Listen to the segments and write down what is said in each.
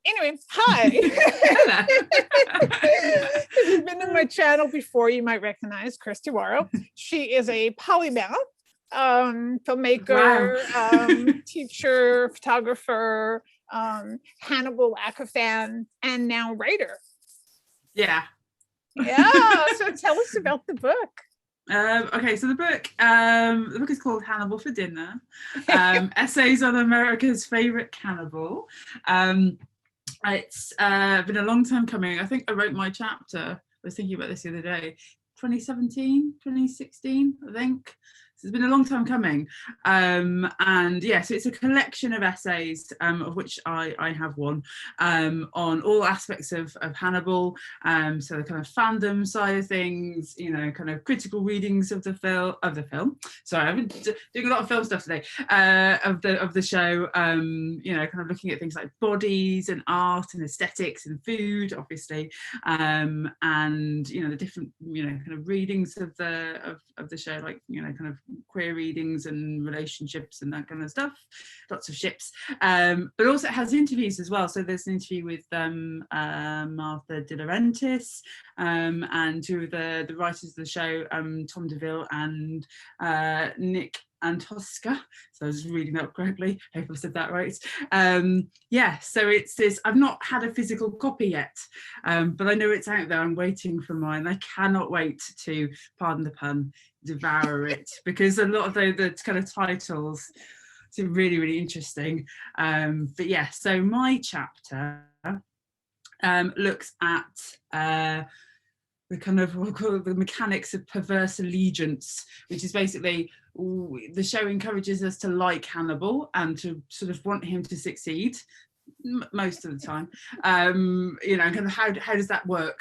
Anyway, hi. If you've been to my channel before, you might recognize Kirsty Worrow. She is a polymath, filmmaker, teacher, photographer, Hannibal Aca-Fan, and now writer. Yeah. So tell us about the book. Okay, so the book is called Hannibal for Dinner, Essays on America's Favorite Cannibal. It's been a long time coming. I think I wrote my chapter, I was thinking about this the other day, 2017, 2016, I think. So it's been a long time coming. And yeah, so it's a collection of essays, of which I have one, on all aspects of Hannibal. So the kind of fandom side of things, you know, kind of critical readings of the film. Sorry, I've been doing a lot of film stuff today, of the show, you know, kind of looking at things like bodies and art and aesthetics and food, obviously, and you know, the different, you know, kind of readings of the show, like, you know, kind of queer readings and relationships and that kind of stuff, lots of ships, but also it has interviews as well. So there's an interview with Martha De Laurentiis, and two of the writers of the show, Tom DeVille and Nick Antosca. So I was reading that correctly, I hope I said that right. Yeah, so it's this, I've not had a physical copy yet, but I know it's out there. I'm waiting for mine. I cannot wait to, pardon the pun, devour it, because a lot of the kind of titles seem really, really interesting. But yeah, so my chapter looks at the kind of, we'll call it the mechanics of perverse allegiance, which is basically, the show encourages us to like Hannibal and to sort of want him to succeed most of the time. You know, kind of how does that work?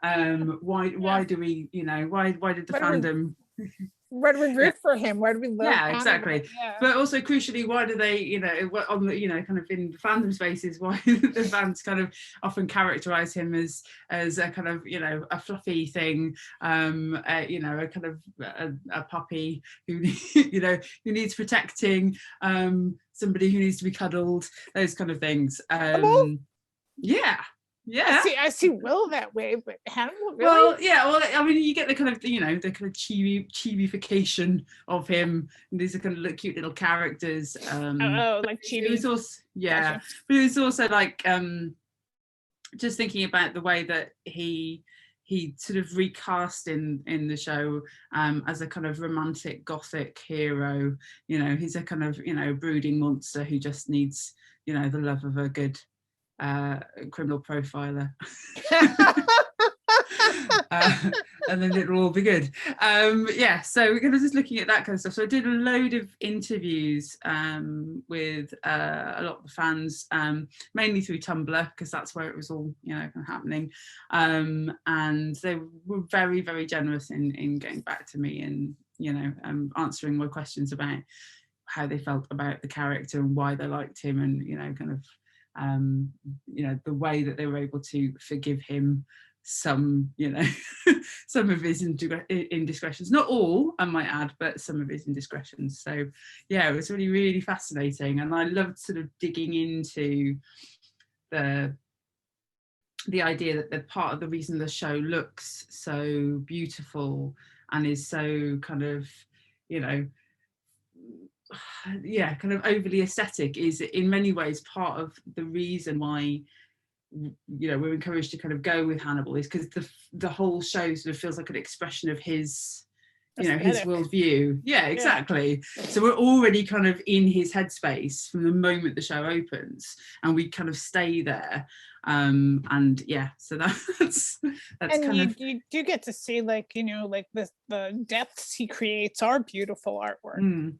Why do we, you know, why did the fandom, why do we root for him? Why do we love Hannibal? Exactly. Yeah. But also crucially, why do they, you know, on the, you know, kind of in fandom spaces, why the fans kind of often characterize him as a kind of, you know, a fluffy thing, you know, a kind of a puppy who, you know, who needs protecting, somebody who needs to be cuddled, those kind of things. Yeah. I see Will that way, but Hannibal, really? Well, yeah, well, I mean, you get the kind of, you know, the kind of chibi-fication of him. And these are kind of cute little characters. Like chibi. It was also, yeah, gotcha. But it was also like, just thinking about the way that he sort of recast in the show, as a kind of romantic gothic hero. You know, he's a kind of, you know, brooding monster who just needs, you know, the love of a good criminal profiler. And then it'll all be good. Yeah, so we're kind of just looking at that kind of stuff. So I did a load of interviews with a lot of the fans, mainly through Tumblr, because that's where it was all, you know, kind of happening. And they were very, very generous in getting back to me and, you know, answering my questions about how they felt about the character and why they liked him, and, you know, kind of, you know, the way that they were able to forgive him some, you know, some of his indiscretions, not all, I might add, but some of his indiscretions. So yeah, it was really, really fascinating, and I loved sort of digging into the idea that the part of the reason the show looks so beautiful and is so kind of, you know, yeah, kind of overly aesthetic is in many ways part of the reason why, you know, we're encouraged to kind of go with Hannibal, is because the whole show sort of feels like an expression of his, you know, his worldview. Yeah, exactly. Yeah. So we're already kind of in his headspace from the moment the show opens, and we kind of stay there. And yeah, so that's and kind of, you do get to see, like, you know, like the depths he creates are beautiful artwork. You know?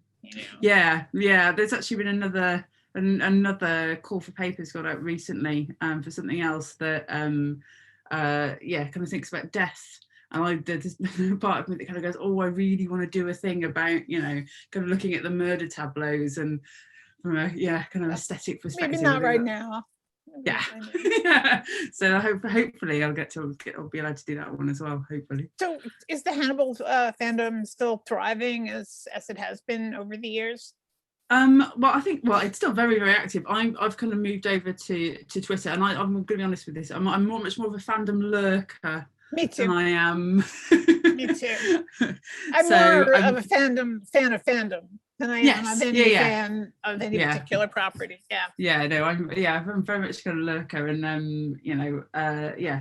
Yeah, there's actually been another call for papers got out recently, for something else that yeah, kind of thinks about death. And there's part of me that kind of goes, oh, I really want to do a thing about, you know, kind of looking at the murder tableaus and from a, yeah, kind of aesthetic perspective. Maybe not right now. Yeah. Yeah. So hopefully I'll be allowed to do that one as well, hopefully. So is the Hannibal fandom still thriving as it has been over the years? Well, I think it's still very, very active. I've kind of moved over to Twitter, and I'm going to be honest with this. I'm much more of a fandom lurker Me than too. I am. Me too. I'm So, more of a fan of fandom than I am of any yeah. fan of any Yeah. particular property. Yeah. Yeah, no, I'm very much kind of lurker, and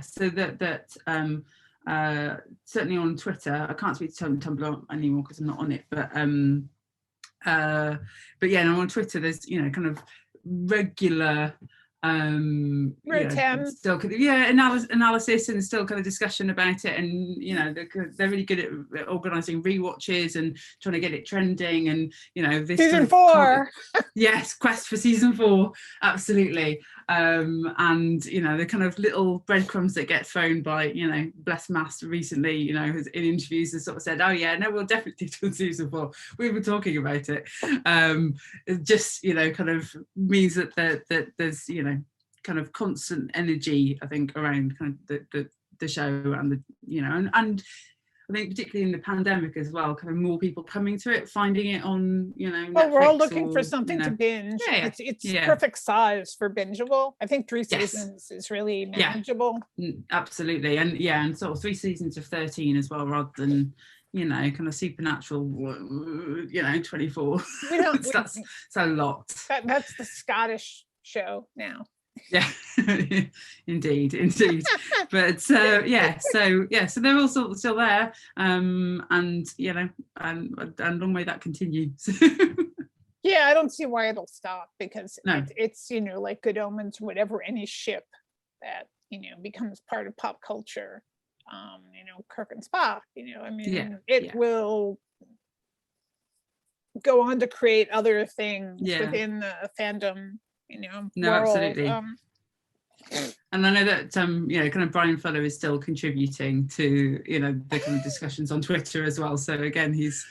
so certainly on Twitter. I can't speak to Tumblr anymore because I'm not on it, but yeah, and on Twitter there's kind of regular still analysis and still kind of discussion about it, and they're really good at organizing rewatches and trying to get it trending, and this season 4. Yes, quest for season 4, absolutely. And the kind of little breadcrumbs that get thrown by Bless Mass recently, in interviews has sort of said, oh yeah, no, we'll definitely do season 4, we were talking about it. It just kind of means that there's kind of constant energy, I think, around kind of the show, and and I think particularly in the pandemic as well, kind of more people coming to it, finding it on, Netflix, we're all looking for something to binge. Yeah, it's perfect size for bingeable. I think 3 seasons is really manageable. Yeah, absolutely. And sort of 3 seasons of 13 as well, rather than kind of supernatural 24. That's a lot. That's the Scottish show now. Yeah, indeed. But so they're all still there, and long may that continue. Yeah, I don't see why it'll stop, because it's like Good Omens, whatever, any ship that becomes part of pop culture, Kirk and Spock, it will go on to create other things within the fandom. No, world. absolutely. And I know that kind of Brian Fuller is still contributing to the kind of discussions on Twitter as well. So again, he's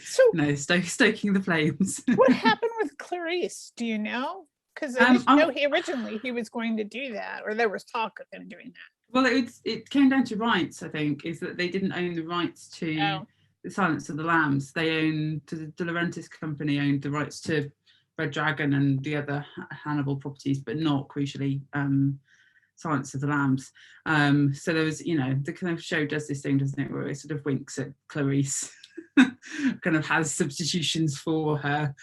stoking the flames. What happened with Clarice? Do you know? Because he was going to do that, or there was talk of him doing that. Well, it came down to rights. I think is that they didn't own the rights to the Silence of the Lambs. They owned the De Laurentiis company owned the rights to Red Dragon and the other Hannibal properties, but not crucially Silence of the Lambs. So there was, the kind of show does this thing, doesn't it, where it sort of winks at Clarice, kind of has substitutions for her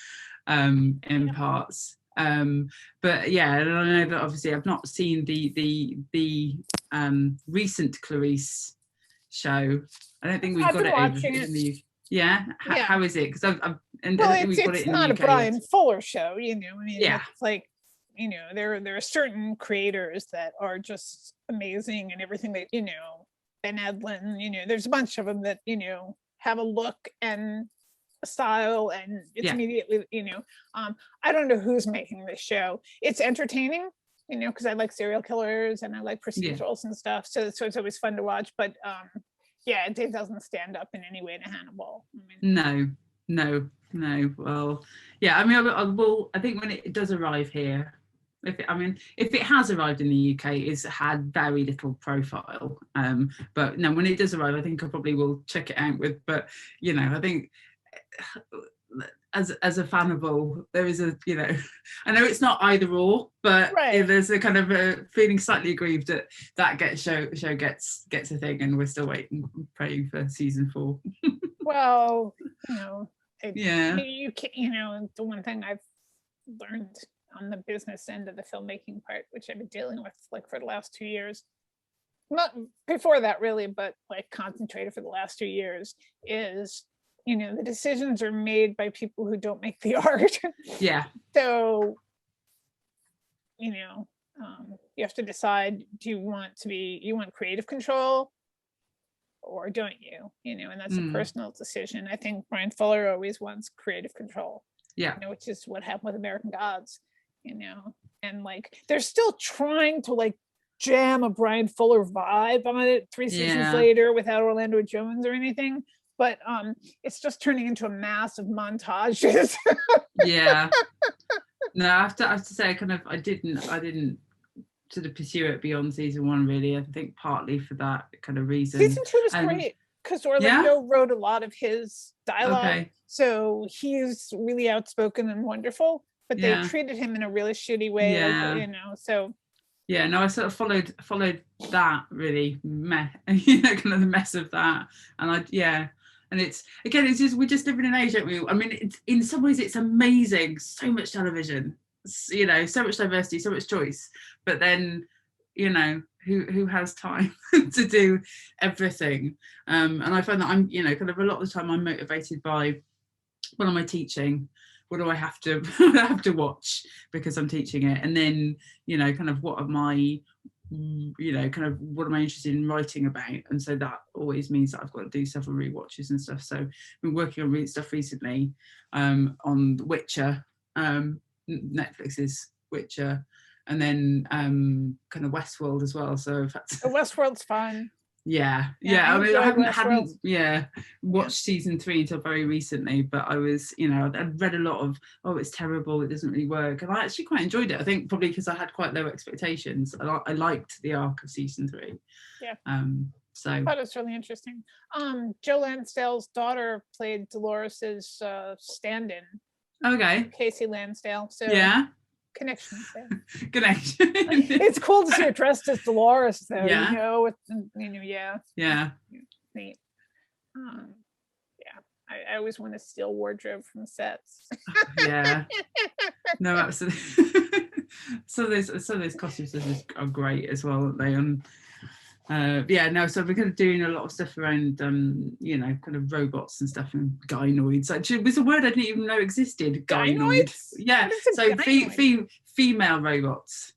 in parts. But yeah, and I know that obviously I've not seen the recent Clarice show. I don't think we've got it over in the UK. Yeah? How is it? Because it's not a Brian Fuller show, it's like, there are certain creators that are just amazing, and everything that, Ben Edlund, there's a bunch of them that, have a look and a style, and it's immediately, I don't know who's making this show. It's entertaining, because I like serial killers and I like procedurals and stuff. So it's always fun to watch, but it doesn't stand up in any way to Hannibal. No. Well, yeah. I think when it does arrive here, if it has arrived in the UK, it's had very little profile. But no, when it does arrive, I think I probably will check it out with. But I think as a fanable, there is a I know it's not either or, but there's a kind of a feeling slightly aggrieved that show gets a thing, and we're still waiting, praying for season 4. Well, you can, the one thing I've learned on the business end of the filmmaking part, which I've been dealing with like for the last 2 years, not before that really, but like concentrated for the last 2 years, is the decisions are made by people who don't make the art. So you have to decide, do you want creative control, or don't you? And that's a personal decision. I think Brian Fuller always wants creative control, which is what happened with American Gods, and like they're still trying to like jam a Brian Fuller vibe on it 3 seasons later without Orlando Jones or anything, but it's just turning into a mass of montages. No, I have to say, I didn't sort of pursue it beyond season 1 really. I think partly for that kind of reason. Season 2 was great. because Orlando wrote a lot of his dialogue. Okay. So he's really outspoken and wonderful, but they treated him in a really shitty way, like, you know, so. Yeah, no, I sort of followed that really, you know, kind of the mess of that. And and it's, again, it's just, we're just living in an age, aren't we? I mean, it's, in some ways it's amazing, so much television, you know, so much diversity, so much choice, but then, you know, who has time to do everything? And I find that I'm, you know, kind of a lot of the time I'm motivated by, what am I teaching? What do I have to watch because I'm teaching it? And then, you know, kind of what am I, you know, kind of what am I interested in writing about? And so that always means that I've got to do several rewatches and stuff. So I've been working on stuff recently on The Witcher, Netflix's Witcher, and then kind of Westworld as well. So I've had to... Westworld's fun. Yeah. I mean, I hadn't watched season 3 until very recently, but I was, you know, I'd read a lot of, oh, it's terrible, it doesn't really work, and I actually quite enjoyed it. I think probably because I had quite low expectations. I liked the arc of season 3. So I thought it was really interesting. Joe Lansdale's daughter played Dolores's stand-in. Okay. Casey Lansdale. So connections there. Connection. It's cool to see her dressed as Dolores, though. You know, with, you know, neat. I always want to steal wardrobe from sets. No, absolutely. So those costumes are great as well, aren't they? So we're kind of doing a lot of stuff around you know, kind of robots and stuff, and gynoids. Actually, it was a word I didn't even know existed. Gynoids. Yeah. So gynoid? Female robots.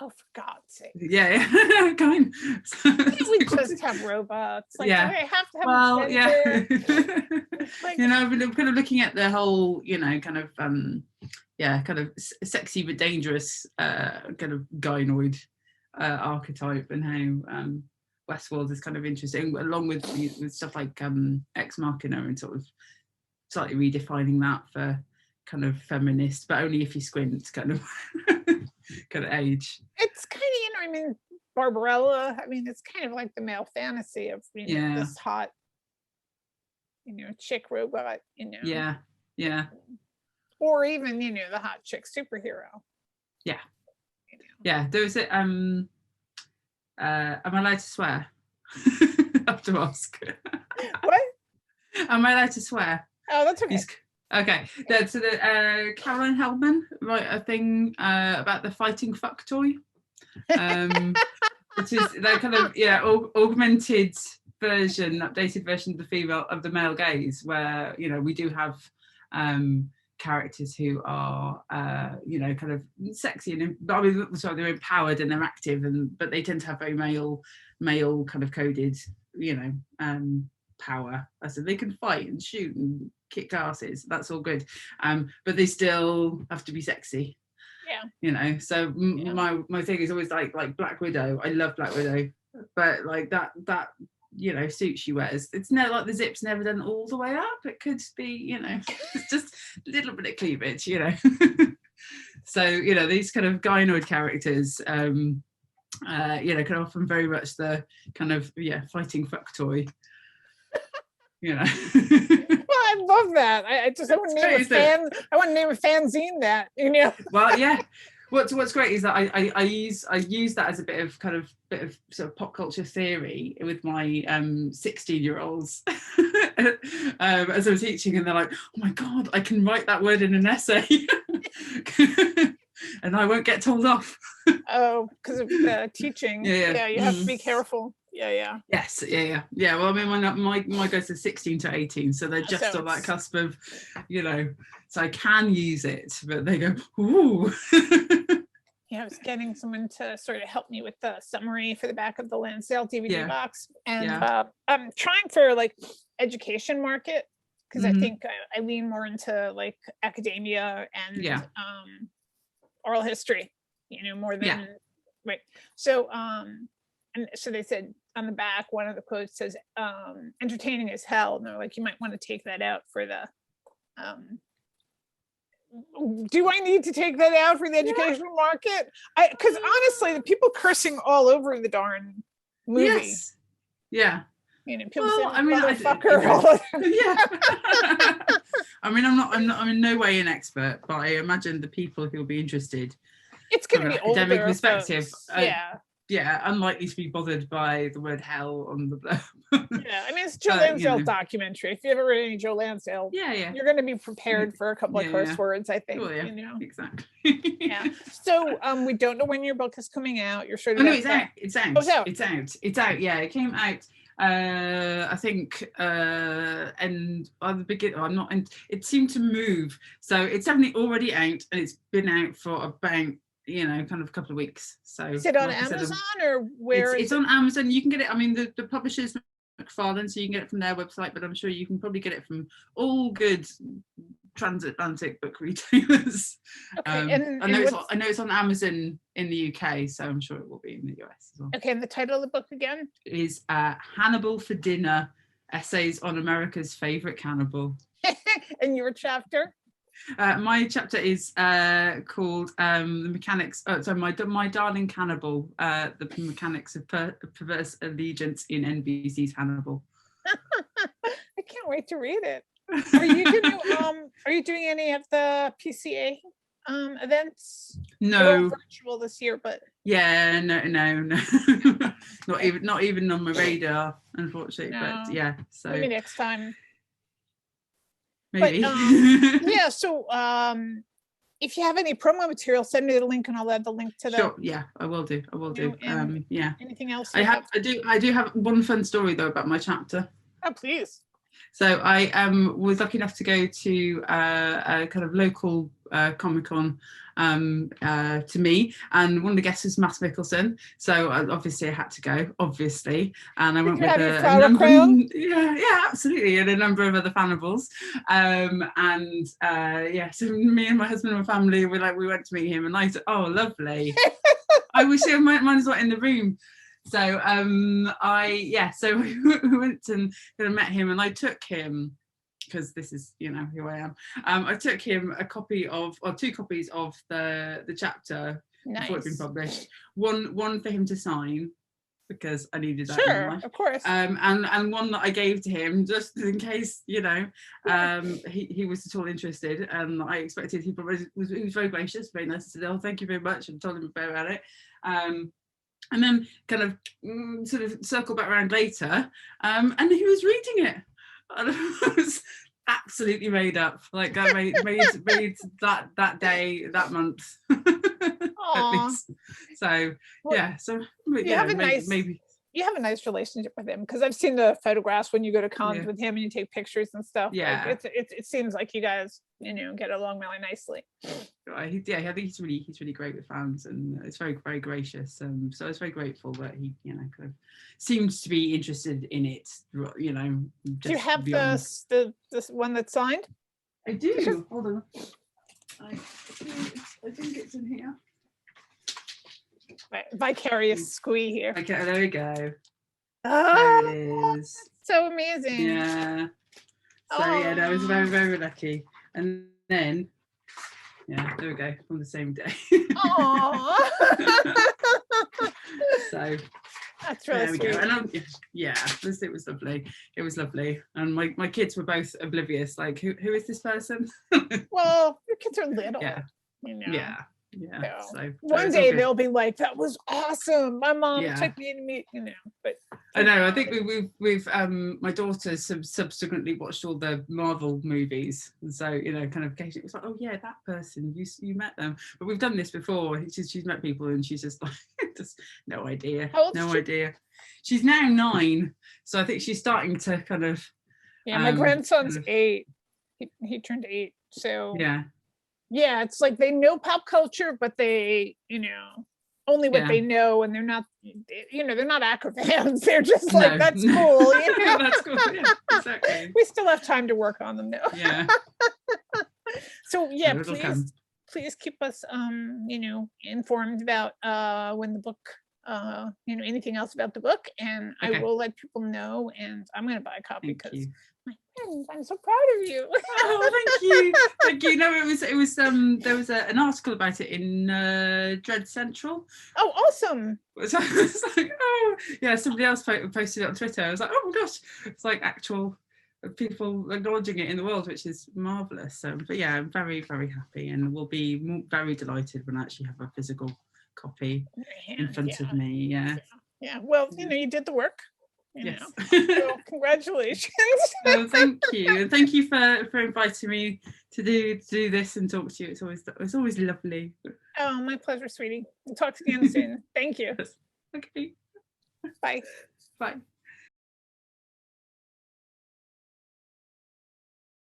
Oh, for God's sake. Yeah. Kind. Can't we just have robots? Like, do I have to have like, you know, we're kind of looking at the whole, you know, kind of kind of sexy but dangerous kind of gynoid archetype, and how Westworld is kind of interesting, along with stuff like Ex Machina, and sort of slightly redefining that for kind of feminist, but only if you squint kind of kind of age. It's kind of, you know, I mean, Barbarella, I mean, it's kind of like the male fantasy of, you know, this hot, you know, chick robot, you know. Yeah. Or even, you know, the hot chick superhero. Yeah. You know. Yeah, there was it. Am I allowed to swear? I have to ask. What? Am I allowed to swear? Oh, that's okay. Okay. So the Caroline Hellman wrote a thing about the fighting fuck toy, which is that kind of augmented version, updated version of the male gaze, where, you know, we do have characters who are you know, kind of sexy and they're empowered and they're active, but they tend to have very male kind of coded, you know, power. So they can fight and shoot and kick asses, that's all good, but they still have to be sexy, you know. So my thing is always like Black Widow. I love Black Widow, but like that you know, suit she wears, it's never like the zip's never done all the way up. It could be, you know, it's just a little bit of cleavage, you know. So, you know, these kind of gynoid characters, you know, can often very much the kind of fighting fuck toy, you know. Well, I love that. I want to name a fanzine that, you know. Well, yeah. What's great is that I use that as a bit of sort of pop culture theory with my 16-year-olds as I'm teaching, and they're like, oh my God, I can write that word in an essay. And I won't get told off. Oh, because of the teaching. Yeah, you have to be careful. Yes, well, I mean, my goes to 16 to 18, so they're just on that cusp of, you know, so I can use it, but they go, ooh. I was getting someone to sort of help me with the summary for the back of the Lansdale DVD box, and I'm trying for like education market, because I think I lean more into like academia and oral history, you know, more than right. So and so they said on the back, one of the quotes says, entertaining as hell. And they're like, you might want to take that out for the, do I need to take that out for the educational market? Because honestly, the people cursing all over the darn movie. Yeah. You know, people say motherfucker. Yeah. I mean, I'm in no way an expert, but I imagine the people who will be interested, it's going to be from an academic perspective, unlikely to be bothered by the word hell on the blurb. Yeah, I mean, it's Joe Lansdale documentary. If you ever read any Joe Lansdale, you're going to be prepared for a couple of curse words, I think. You know, exactly. Yeah. So, we don't know when your book is coming out. You're sure? No, it's out. It's out. Oh, it's out. It's out. Yeah, it came out. I think, and by the beginning, I'm not. And it seemed to move. So it's definitely already out, and it's been out for about, kind of a couple of weeks. So is it on Amazon or where? It's on Amazon. You can get it. I mean, the publishers Aca-Fandom, so you can get it from their website, but I'm sure you can probably get it from all good transatlantic book retailers. Okay, I know it's on Amazon in the UK, so I'm sure it will be in the US as well. Okay, and the title of the book again is Hannibal for Dinner: Essays on America's Favorite Cannibal. And your chapter? My chapter is called the mechanics. My darling Cannibal: the mechanics of perverse allegiance in NBC's Hannibal. I can't wait to read it. Are you doing any of the PCA events? No, virtual this year, but no. not even on my radar, unfortunately. No. But yeah, so maybe next time. Maybe. But, so if you have any promo material, send me the link and I'll add the link to that. Sure, yeah, I will do. Yeah. Anything else? I do have one fun story though about my chapter. Oh, please. So I was lucky enough to go to a kind of local Comic-Con to me, and one of the guests was Matt Mickelson, so obviously I had to go, and I went with a number absolutely, and a number of other fanables, so me and my husband and my family we went to meet him, and I said, oh lovely. I wish mine was not in the room. So so we went and met him, and I took him, because this is who I am. I took him a copy of, or two copies of the chapter before it's been published. One for him to sign, because I needed that. Sure, of course. And one that I gave to him just in case he was at all interested. And I expected he was very gracious, very nice. I said, oh, thank you very much, and told him about it. And then kind of sort of circle back around later, and he was reading it. And it was absolutely made up. Like I made that day, that month. At least. So maybe. You have a nice relationship with him, because I've seen the photographs when you go to cons with him and you take pictures and stuff. Yeah, like it seems like you guys get along really nicely. I think he's really great with fans, and it's very, very gracious. So I was very grateful that he kind of seems to be interested in it. Do you have this one that's signed? I do. Hold on. I think it's in here. Vicarious Squee here. Okay, there we go. Oh, there it is. So amazing. Yeah. So I was very, very lucky. And then, there we go, on the same day. Oh. So that's really sweet. And it was lovely. It was lovely. And my kids were both oblivious. Like, who is this person? Well, your kids are little. Yeah. Yeah. So one day they'll be like, that was awesome. My mom took me to meet, but I know, I think we've my daughters subsequently watched all the Marvel movies, and so kind of occasionally it was like, oh yeah, that person, you met them. But we've done this before. She's met people, and she's just like just no idea. How old is she? Idea. She's now 9, so I think she's starting to kind of my grandson's 8. He turned 8, so yeah, it's like they know pop culture, but they, only what they know, and they're not, they're not Aca fans. They're just like, that's cool. That's cool. Yeah, exactly. We still have time to work on them now. Yeah. So please keep us, informed about when the book, anything else about the book, and I will let people know. And I'm going to buy a copy because I'm so proud of you. Oh, thank you. No, it was there was an article about it in Dread Central. Oh, awesome. So I was like, oh yeah, somebody else posted it on Twitter. I was like, oh my gosh, it's like actual people acknowledging it in the world, which is marvelous. So but yeah, I'm very, very happy, and will be very delighted when I actually have a physical copy in front of me. Yeah, well, you did the work. Yes. So congratulations. Oh, thank you, and thank you for inviting me to do this and talk to you. It's always lovely. Oh, my pleasure, sweetie. We'll talk again soon. Thank you. Okay. Bye. Bye.